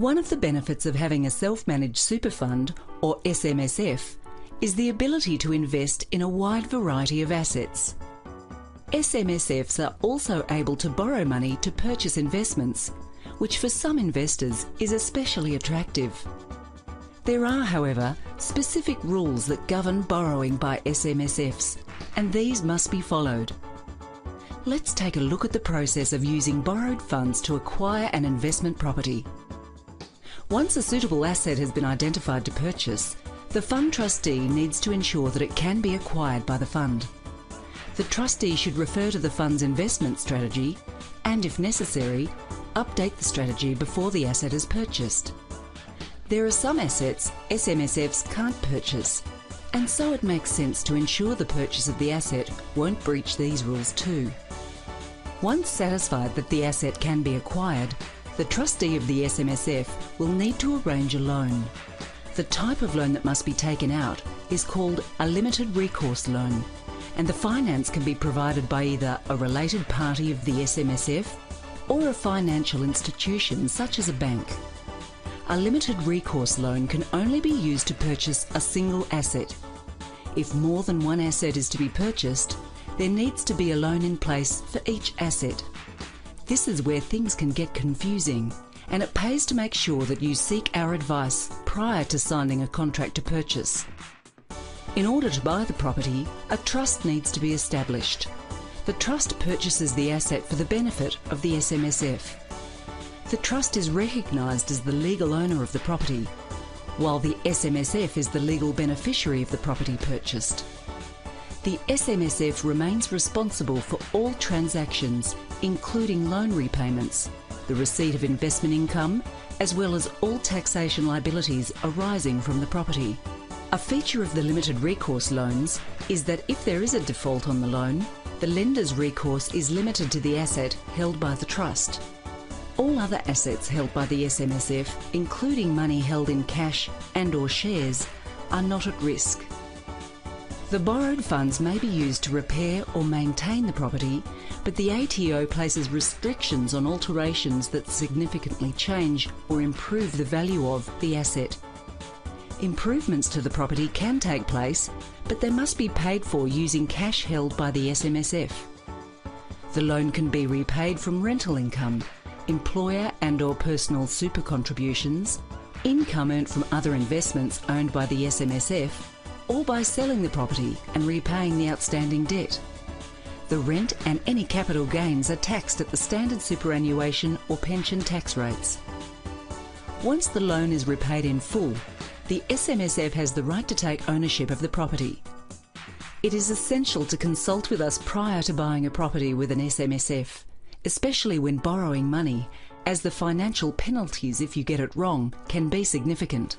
One of the benefits of having a self-managed super fund, or SMSF, is the ability to invest in a wide variety of assets. SMSFs are also able to borrow money to purchase investments, which for some investors is especially attractive. There are, however, specific rules that govern borrowing by SMSFs, and these must be followed. Let's take a look at the process of using borrowed funds to acquire an investment property. Once a suitable asset has been identified to purchase, the fund trustee needs to ensure that it can be acquired by the fund. The trustee should refer to the fund's investment strategy and, if necessary, update the strategy before the asset is purchased. There are some assets SMSFs can't purchase, and so it makes sense to ensure the purchase of the asset won't breach these rules too. Once satisfied that the asset can be acquired, the trustee of the SMSF will need to arrange a loan. The type of loan that must be taken out is called a limited recourse loan, and the finance can be provided by either a related party of the SMSF or a financial institution such as a bank. A limited recourse loan can only be used to purchase a single asset. If more than one asset is to be purchased, there needs to be a loan in place for each asset. This is where things can get confusing, and it pays to make sure that you seek our advice prior to signing a contract to purchase. In order to buy the property, a trust needs to be established. The trust purchases the asset for the benefit of the SMSF. The trust is recognised as the legal owner of the property, while the SMSF is the legal beneficiary of the property purchased. The SMSF remains responsible for all transactions, including loan repayments, the receipt of investment income, as well as all taxation liabilities arising from the property. A feature of the limited recourse loans is that if there is a default on the loan, the lender's recourse is limited to the asset held by the trust. All other assets held by the SMSF, including money held in cash and/or shares, are not at risk. The borrowed funds may be used to repair or maintain the property, but the ATO places restrictions on alterations that significantly change or improve the value of the asset. Improvements to the property can take place, but they must be paid for using cash held by the SMSF. The loan can be repaid from rental income, employer and/or personal super contributions, income earned from other investments owned by the SMSF, or by selling the property and repaying the outstanding debt. The rent and any capital gains are taxed at the standard superannuation or pension tax rates. Once the loan is repaid in full, the SMSF has the right to take ownership of the property. It is essential to consult with us prior to buying a property with an SMSF, especially when borrowing money, as the financial penalties if you get it wrong can be significant.